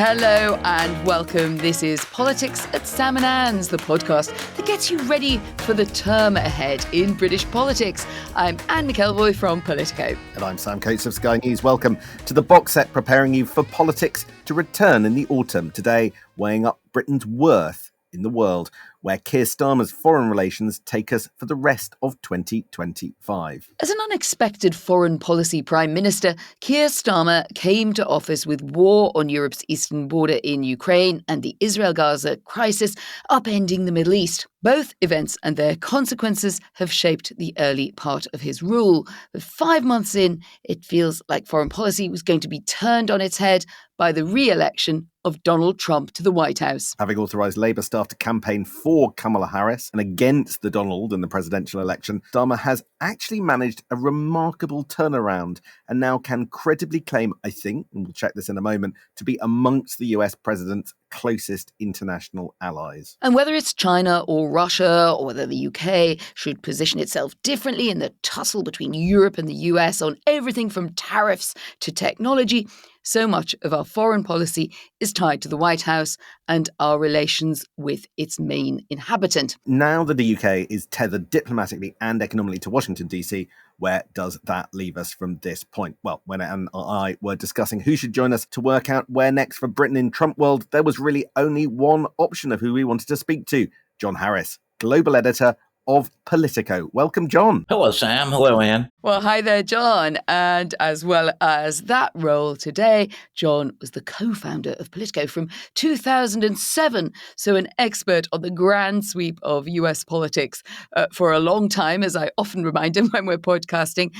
Hello and welcome. This is Politics at Sam and Anne's, the podcast that gets you ready for the term ahead in British politics. I'm Anne McElvoy from Politico. And I'm Sam Coates of Sky News. Welcome to the box set preparing you for politics to return in the autumn. Today, weighing up Britain's worth in the world, where Keir Starmer's foreign relations take us for the rest of 2025. As an unexpected foreign policy prime minister, Keir Starmer came to office with war on Europe's eastern border in Ukraine and the Israel-Gaza crisis upending the Middle East. Both events and their consequences have shaped the early part of his rule. But 5 months in, it feels like foreign policy was going to be turned on its head by the re-election of Donald Trump to the White House. Having authorised Labour staff to campaign for Kamala Harris and against the Donald in the presidential election, Starmer has actually managed a remarkable turnaround and now can credibly claim, I think, and we'll check this in a moment, to be amongst the US president's closest international allies. And whether it's China or Russia, or whether the UK should position itself differently in the tussle between Europe and the US on everything from tariffs to technology, so much of our foreign policy is tied to the White House and our relations with its main inhabitant. Now that the UK is tethered diplomatically and economically to Washington, DC, where does that leave us from this point? Well, when Anne and I were discussing who should join us to work out where next for Britain in Trump world, there was really only one option of who we wanted to speak to: John Harris, global editor of Politico. Welcome, John. Hello, Sam. Hello, Anne. Well, hi there, John. And as well as that role today, John was the co-founder of Politico from 2007, so an expert on the grand sweep of US politics for a long time, as I often remind him when we're podcasting,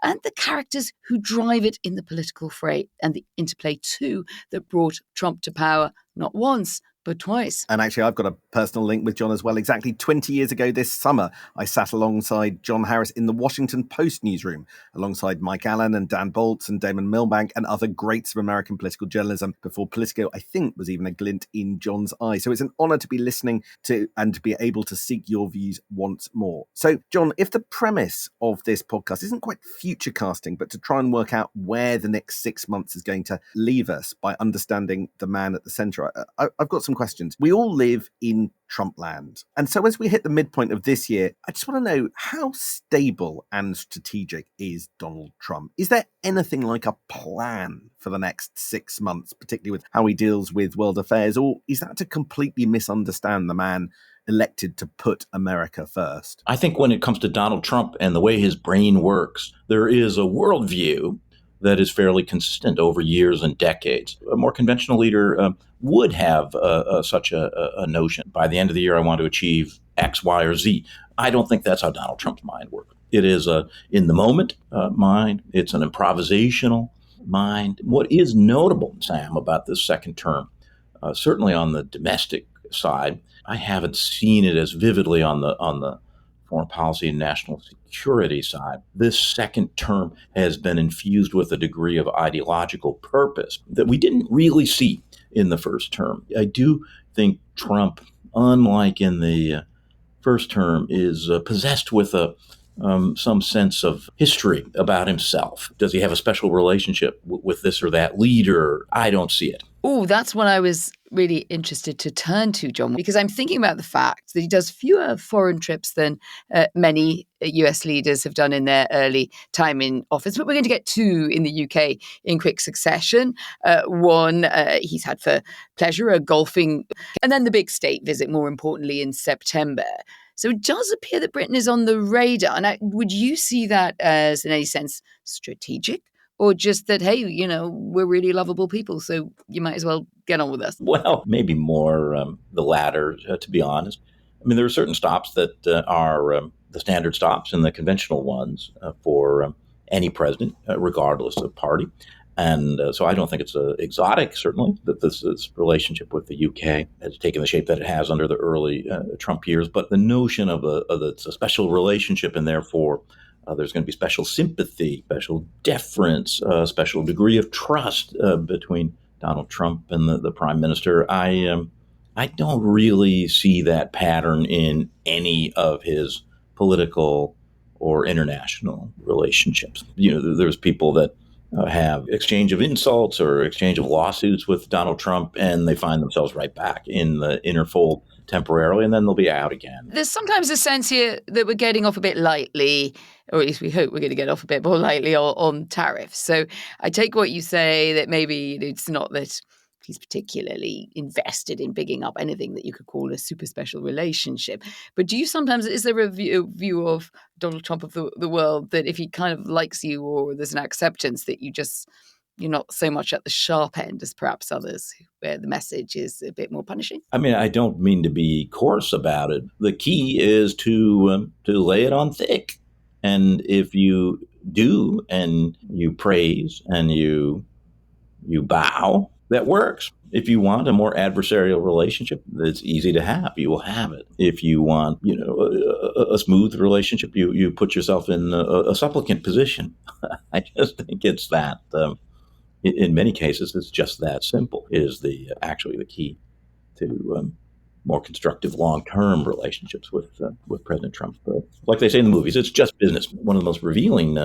and the characters who drive it in the political fray and the interplay too that brought Trump to power not once, but twice. And actually, I've got a personal link with John as well. Exactly 20 years ago this summer, I sat alongside John Harris in the Washington Post newsroom, alongside Mike Allen and Dan Baltz and Damon Milbank and other greats of American political journalism, before Politico, I think, was even a glint in John's eye. So it's an honour to be listening to and to be able to seek your views once more. So, John, if the premise of this podcast isn't quite future casting, but to try and work out where the next 6 months is going to leave us by understanding the man at the centre, I've got some questions. We all live in Trumpland. And so as we hit the midpoint of this year, I just want to know, how stable and strategic is Donald Trump? Is there anything like a plan for the next 6 months, particularly with how he deals with world affairs? Or is that to completely misunderstand the man elected to put America first? I think when it comes to Donald Trump and the way his brain works, there is a worldview that is fairly consistent over years and decades. A more conventional leader would have such a notion. By the end of the year, I want to achieve X, Y, or Z. I don't think that's how Donald Trump's mind works. It is a in the moment mind. It's an improvisational mind. What is notable, Sam, about this second term, certainly on the domestic side, I haven't seen it as vividly on the foreign policy and national security side. This second term has been infused with a degree of ideological purpose that we didn't really see in the first term. I do think Trump, unlike in the first term, is possessed with some sense of history about himself. Does he have a special relationship with this or that leader? I don't see it. Oh, that's what I was really interested to turn to, John, because I'm thinking about the fact that he does fewer foreign trips than many US leaders have done in their early time in office. But we're going to get two in the UK in quick succession. One he's had for pleasure, a golfing, and then the big state visit, more importantly, in September. So it does appear that Britain is on the radar. And would you see that as, in any sense, strategic? Or just that, hey, you know, we're really lovable people, so you might as well get on with us? Well, maybe more the latter, to be honest. I mean, there are certain stops that are the standard stops and the conventional ones for any president, regardless of party. And so I don't think it's exotic, certainly, that this relationship with the UK has taken the shape that it has under the early Trump years. But the notion of it's a special relationship, and therefore there's going to be special sympathy, special deference, special degree of trust between Donald Trump and the prime minister. I don't really see that pattern in any of his political or international relationships. You know, there's people that have exchange of insults or exchange of lawsuits with Donald Trump, and they find themselves right back in the inner fold temporarily, and then they'll be out again. There's sometimes a sense here that we're getting off a bit lightly, or at least we hope we're going to get off a bit more lightly on tariffs. So I take what you say that maybe it's not that he's particularly invested in bigging up anything that you could call a super special relationship. But do you sometimes, is there a view of Donald Trump of the world that if he kind of likes you or there's an acceptance that you're not so much at the sharp end as perhaps others, where the message is a bit more punishing? I mean, I don't mean to be coarse about it. The key is to lay it on thick, and if you do, and you praise, and you bow, that works. If you want a more adversarial relationship, that's easy to have. You will have it. If you want, a smooth relationship, you put yourself in a supplicant position. I just think it's that. In many cases, it's just that simple. Is actually the key to more constructive long-term relationships with President Trump. But like they say in the movies, it's just business. One of the most revealing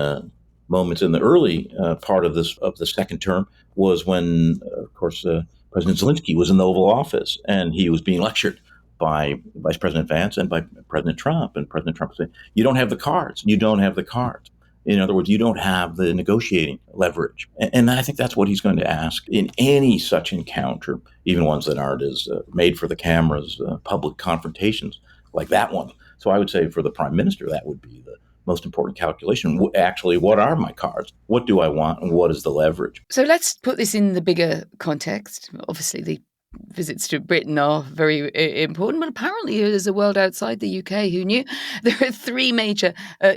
moments in the early part of the second term was when, of course, President Zelensky was in the Oval Office and he was being lectured by Vice President Vance and by President Trump. And President Trump said, "You don't have the cards. You don't have the cards." In other words, you don't have the negotiating leverage. And I think that's what he's going to ask in any such encounter, even ones that aren't as made for the cameras, public confrontations like that one. So I would say for the prime minister, that would be the most important calculation. Actually, what are my cards? What do I want? And what is the leverage? So let's put this in the bigger context. Obviously, the visits to Britain are very important, but apparently there's a world outside the UK. Who knew? There are three major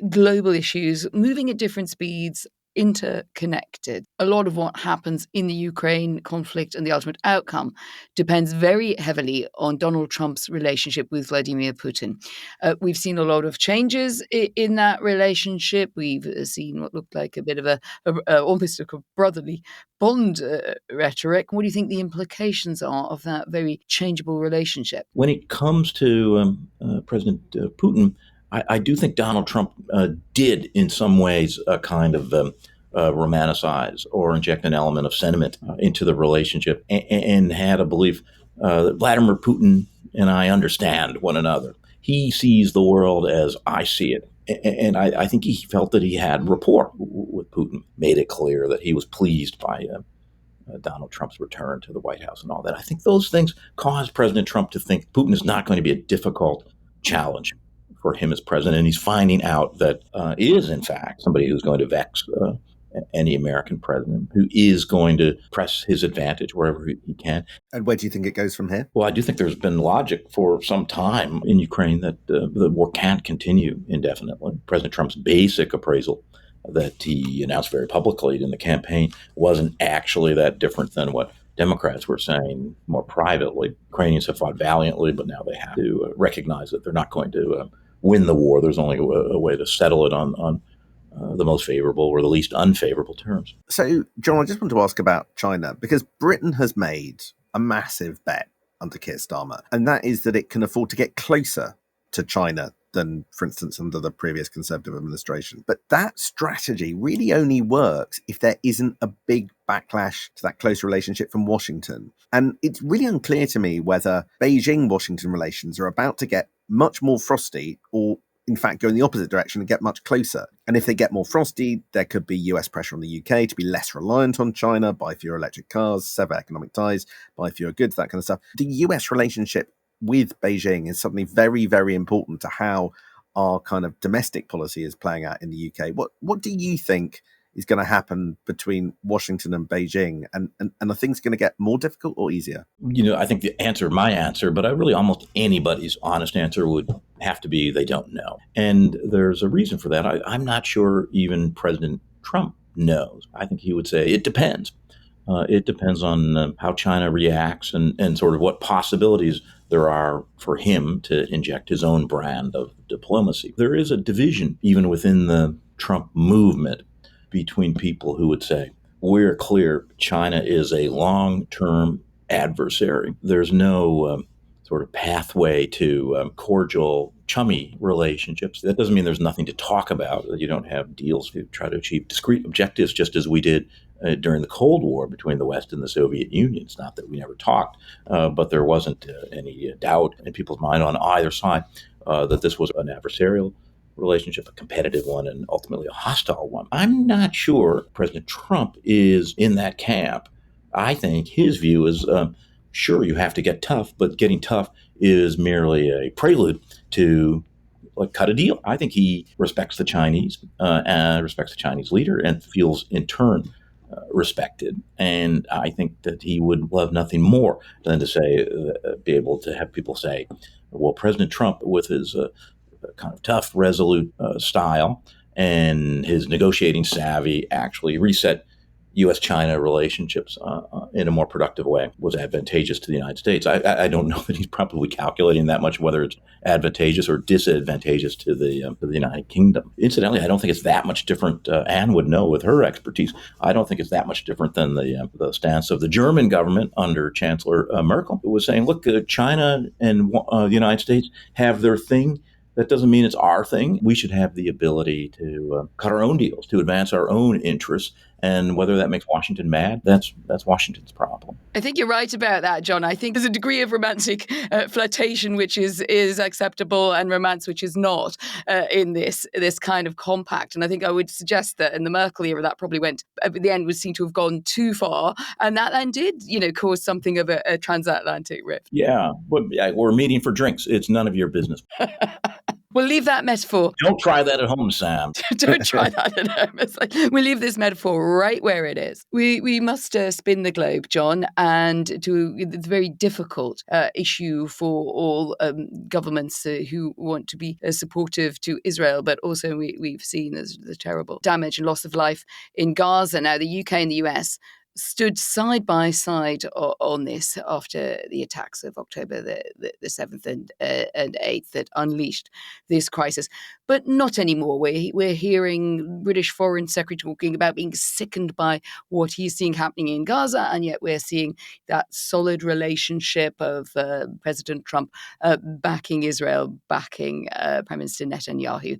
global issues moving at different speeds, interconnected. A lot of what happens in the Ukraine conflict and the ultimate outcome depends very heavily on Donald Trump's relationship with Vladimir Putin. We've seen a lot of changes in that relationship. We've seen what looked like a bit of a almost like a brotherly bond rhetoric. What do you think the implications are of that very changeable relationship? When it comes to President Putin, I do think Donald Trump did, in some ways, kind of romanticize or inject an element of sentiment into the relationship and had a belief that Vladimir Putin and I understand one another. He sees the world as I see it. And I think he felt that he had rapport with Putin, made it clear that he was pleased by Donald Trump's return to the White House and all that. I think those things caused President Trump to think Putin is not going to be a difficult challenge for him as president. And he's finding out that is, in fact, somebody who's going to vex any American president, who is going to press his advantage wherever he can. And where do you think it goes from here? Well, I do think there's been logic for some time in Ukraine that the war can't continue indefinitely. President Trump's basic appraisal that he announced very publicly in the campaign wasn't actually that different than what Democrats were saying more privately. Ukrainians have fought valiantly, but now they have to recognize that they're not going to win the war. There's only a way to settle it on the most favorable or the least unfavorable terms. So, John, I just want to ask about China, because Britain has made a massive bet under Keir Starmer, and that is that it can afford to get closer to China than, for instance, under the previous Conservative administration. But that strategy really only works if there isn't a big backlash to that close relationship from Washington. And it's really unclear to me whether Beijing-Washington relations are about to get much more frosty or, in fact, go in the opposite direction and get much closer. And if they get more frosty, there could be US pressure on the UK to be less reliant on China, buy fewer electric cars, sever economic ties, buy fewer goods, that kind of stuff. The US relationship with Beijing is suddenly very, very important to how our kind of domestic policy is playing out in the UK. What do you think is going to happen between Washington and Beijing? And are things going to get more difficult or easier? I think my answer, but really almost anybody's honest answer would have to be they don't know. And there's a reason for that. I'm not sure even President Trump knows. I think he would say it depends. It depends on how China reacts and sort of what possibilities there are for him to inject his own brand of diplomacy. There is a division even within the Trump movement between people who would say, we're clear China is a long-term adversary. There's no sort of pathway to cordial, chummy relationships. That doesn't mean there's nothing to talk about, that you don't have deals to try to achieve discrete objectives, just as we did during the Cold War between the West and the Soviet Union. It's not that we never talked, but there wasn't any doubt in people's mind on either side that this was an adversarial relationship, a competitive one, and ultimately a hostile one. I'm not sure President Trump is in that camp. I think his view is, sure, you have to get tough, but getting tough is merely a prelude to cut a deal. I think he respects the Chinese, respects the Chinese leader, and feels in turn respected. And I think that he would love nothing more than to say, be able to have people say, well, President Trump, with his kind of tough, resolute style and his negotiating savvy, actually reset U.S.-China relationships in a more productive way, was advantageous to the United States. I don't know that he's probably calculating that much whether it's advantageous or disadvantageous to the United Kingdom. Incidentally, I don't think it's that much different. Anne would know with her expertise. I don't think it's that much different than the stance of the German government under Chancellor Merkel, who was saying, look, China and the United States have their thing. That doesn't mean it's our thing. We should have the ability to cut our own deals, to advance our own interests. And whether that makes Washington mad, that's Washington's problem. I think you're right about that, John. I think there's a degree of romantic flirtation which is acceptable and romance which is not in this kind of compact. And I think I would suggest that in the Merkel era, that probably went, at the end, would seem to have gone too far. And that then did, cause something of a transatlantic rift. Yeah, but we're meeting for drinks. It's none of your business. We'll leave that metaphor. Don't try that at home, Sam. Don't try that at home. It's like, we'll leave this metaphor right where it is. We must spin the globe, John, and to the very difficult issue for all governments who want to be supportive to Israel, but also we've seen the terrible damage and loss of life in Gaza. Now, the UK and the US stood side by side on this after the attacks of October the 7th and 8th that unleashed this crisis. But not anymore. We're hearing British Foreign Secretary talking about being sickened by what he's seeing happening in Gaza, and yet we're seeing that solid relationship of President Trump backing Israel, backing Prime Minister Netanyahu.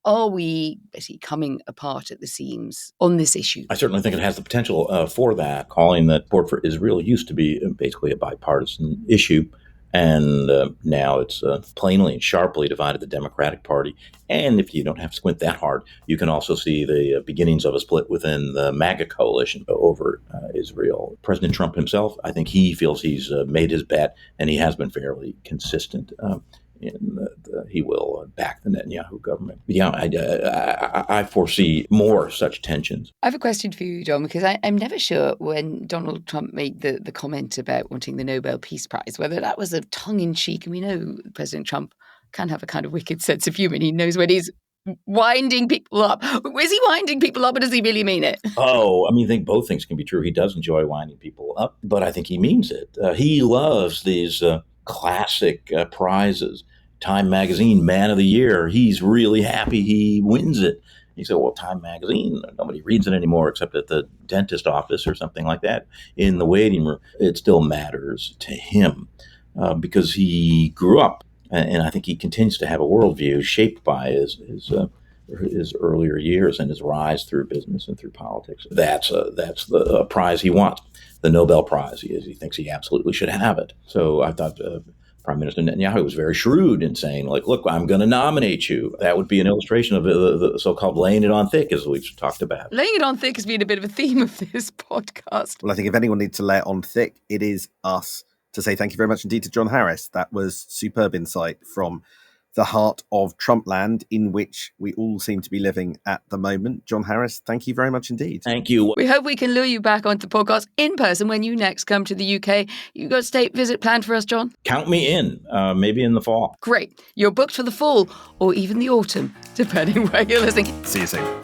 Are we basically coming apart at the seams on this issue? I certainly think it has the potential for that. Calling that support for Israel used to be basically a bipartisan issue, and now it's plainly and sharply divided the Democratic Party. And if you don't have to squint that hard, you can also see the beginnings of a split within the MAGA coalition over Israel. President Trump himself, I think he feels he's made his bet, and he has been fairly consistent. He will back the Netanyahu government. Yeah, I foresee more such tensions. I have a question for you, John, because I'm never sure when Donald Trump made the comment about wanting the Nobel Peace Prize, whether that was a tongue-in-cheek. And we know President Trump can have a kind of wicked sense of humor. He knows when he's winding people up. Is he winding people up, or does he really mean it? Oh, I think both things can be true. He does enjoy winding people up, but I think he means it. He loves these classic prizes. Time Magazine Man of the Year. He's really happy he wins it. He said, well, Time Magazine, nobody reads it anymore except at the dentist office or something like that in the waiting room. It still matters to him because he grew up, and I think he continues to have a worldview shaped by his earlier years and his rise through business and through politics. That's the prize he wants, the Nobel Prize. He thinks he absolutely should have it. So I thought Prime Minister Netanyahu was very shrewd in saying, look, I'm going to nominate you. That would be an illustration of the so-called laying it on thick, as we've talked about. Laying it on thick has been a bit of a theme of this podcast. Well, I think if anyone needs to lay it on thick, it is us, to say thank you very much indeed to John Harris. That was superb insight from the heart of Trumpland, in which we all seem to be living at the moment. John Harris, thank you very much indeed. Thank you. We hope we can lure you back onto the podcast in person when you next come to the UK. You got a state visit planned for us, John? Count me in, maybe in the fall. Great. You're booked for the fall or even the autumn, depending where you're listening. See you soon.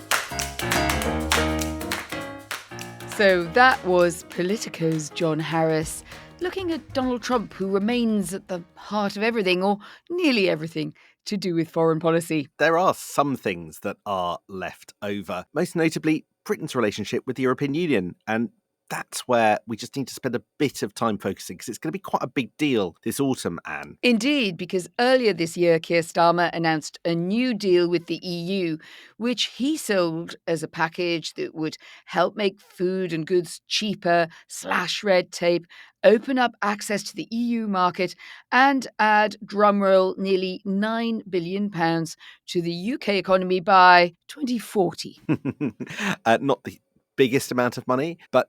So that was Politico's John Harris, looking at Donald Trump, who remains at the heart of everything, or nearly everything, to do with foreign policy. There are some things that are left over, most notably Britain's relationship with the European Union. And that's where we just need to spend a bit of time focusing, because it's going to be quite a big deal this autumn, Anne. Indeed, because earlier this year, Keir Starmer announced a new deal with the EU, which he sold as a package that would help make food and goods cheaper, slash red tape, open up access to the EU market, and add, drumroll, nearly £9 billion to the UK economy by 2040. Not the biggest amount of money, but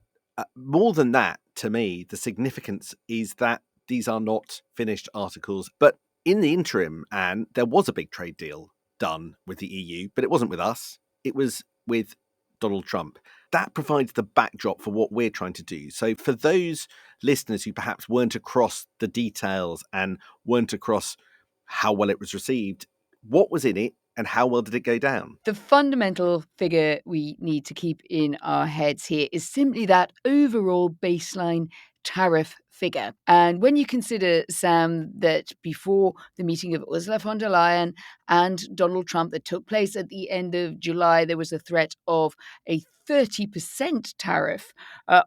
more than that, to me, the significance is that these are not finished articles. But in the interim, Anne, there was a big trade deal done with the EU, but it wasn't with us. It was with Donald Trump. That provides the backdrop for what we're trying to do. So for those listeners who perhaps weren't across the details and weren't across how well it was received, what was in it and how well did it go down? The fundamental figure we need to keep in our heads here is simply that overall baseline tariff figure. And when you consider, Sam, that before the meeting of Ursula von der Leyen and Donald Trump that took place at the end of July, there was a threat of a 30% tariff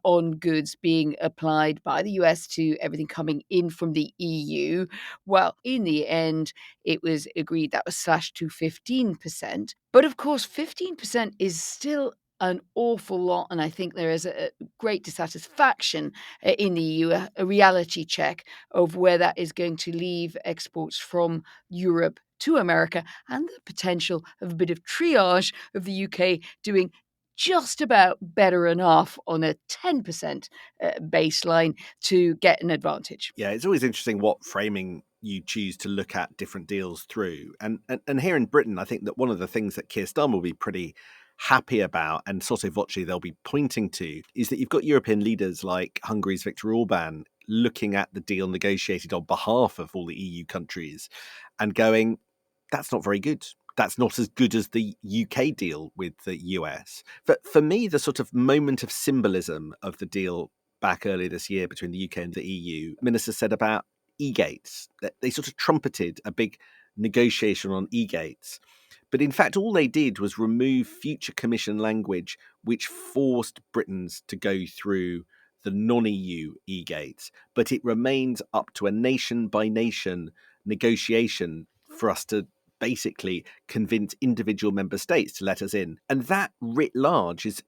on goods being applied by the US to everything coming in from the EU. Well, in the end, it was agreed that was slashed to 15%. But of course, 15% is still an awful lot. And I think there is a great dissatisfaction in the EU, a reality check of where that is going to leave exports from Europe to America, and the potential of a bit of triage of the UK doing just about better enough on a 10% baseline to get an advantage. Yeah, it's always interesting what framing you choose to look at different deals through. And here in Britain, I think that one of the things that Keir Starmer will be pretty happy about, and sotto voce they'll be pointing to, is that you've got European leaders like Hungary's Viktor Orban looking at the deal negotiated on behalf of all the EU countries and going, that's not very good. That's not as good as the UK deal with the US. But for me, the sort of moment of symbolism of the deal back earlier this year between the UK and the EU, ministers said about e-gates. They sort of trumpeted a big negotiation on e-gates. But in fact, all they did was remove future commission language which forced Britons to go through the non-EU e-gates. But it remains up to a nation-by-nation negotiation for us to basically convince individual member states to let us in. And that writ large is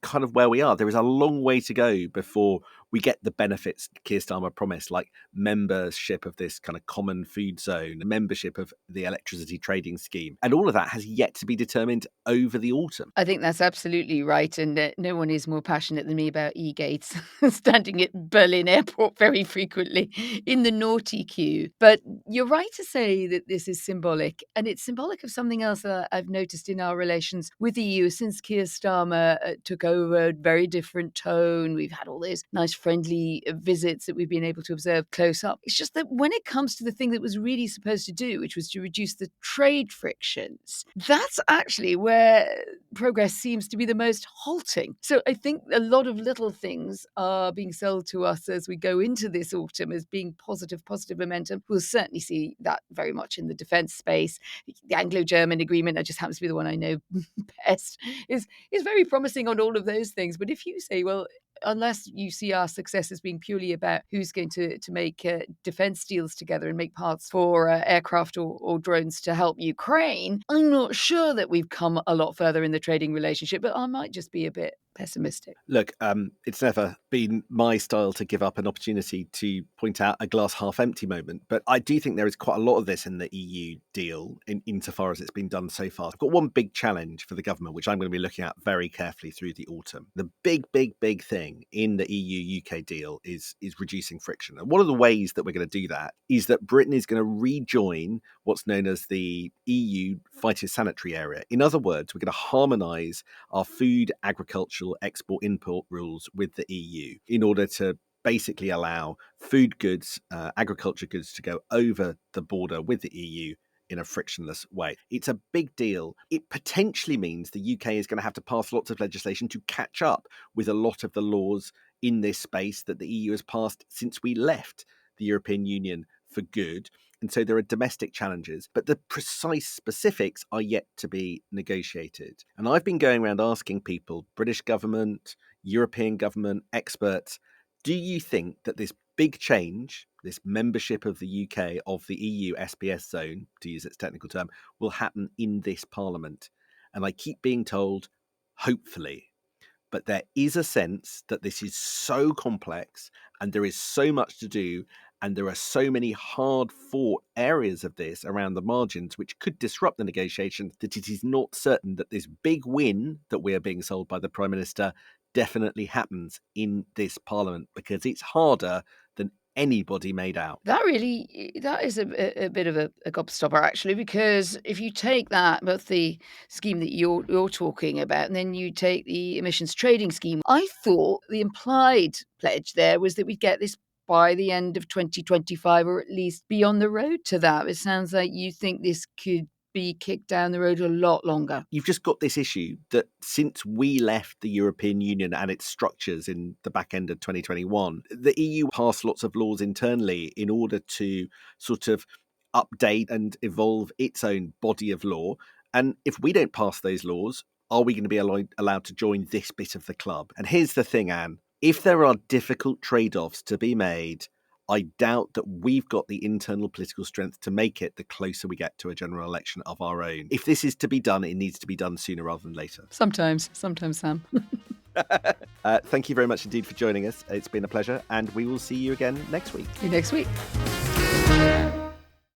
kind of where we are. There is a long way to go before we get the benefits Keir Starmer promised, like membership of this kind of common food zone, membership of the electricity trading scheme. And all of that has yet to be determined over the autumn. I think that's absolutely right. And no one is more passionate than me about e-gates, standing at Berlin airport very frequently in the naughty queue. But you're right to say that this is symbolic. And it's symbolic of something else that I've noticed in our relations with the EU since Keir Starmer took over. A very different tone. We've had all those nice friendly visits that we've been able to observe close up. It's just that when it comes to the thing that was really supposed to do, which was to reduce the trade frictions, that's actually where progress seems to be the most halting. So I think a lot of little things are being sold to us as we go into this autumn as being positive momentum. We'll certainly see that very much in the defence space. The Anglo-German agreement, that just happens to be the one I know best, is very promising on all of those things. But if you say, well, unless you see our success as being purely about who's going to make defence deals together and make parts for aircraft or drones to help Ukraine, I'm not sure that we've come a lot further in the trading relationship, but I might just be a bit pessimistic. Look, it's never been my style to give up an opportunity to point out a glass half empty moment, but I do think there is quite a lot of this in the EU deal insofar as it's been done so far. I've got one big challenge for the government, which I'm going to be looking at very carefully through the autumn. The big thing in the EU-UK deal is reducing friction. And one of the ways that we're going to do that is that Britain is going to rejoin what's known as the EU phytosanitary area. In other words, we're going to harmonise our food, agricultural, export-import rules with the EU in order to basically allow food goods, agriculture goods to go over the border with the EU in a frictionless way. It's a big deal. It potentially means the UK is going to have to pass lots of legislation to catch up with a lot of the laws in this space that the EU has passed since we left the European Union for good. And so there are domestic challenges, but the precise specifics are yet to be negotiated. And I've been going around asking people, British government, European government, experts, do you think that this big change, this membership of the UK of the EU SPS zone, to use its technical term, will happen in this parliament? And I keep being told, hopefully. But there is a sense that this is so complex and there is so much to do and there are so many hard-fought areas of this around the margins which could disrupt the negotiations that it is not certain that this big win that we are being sold by the Prime Minister definitely happens in this Parliament, because it's harder than anybody made out. That is a bit of a gobstopper, actually, because if you take that, both the scheme that you're talking about, and then you take the emissions trading scheme, I thought the implied pledge there was that we'd get this by the end of 2025, or at least be on the road to that. It sounds like you think this could be kicked down the road a lot longer. You've just got this issue that since we left the European Union and its structures in the back end of 2021, the EU passed lots of laws internally in order to sort of update and evolve its own body of law. And if we don't pass those laws, are we going to be allowed to join this bit of the club? And here's the thing, Anne. If there are difficult trade-offs to be made, I doubt that we've got the internal political strength to make it the closer we get to a general election of our own. If this is to be done, it needs to be done sooner rather than later. Sometimes, Sam. Thank you very much indeed for joining us. It's been a pleasure, and we will see you again next week. See you next week.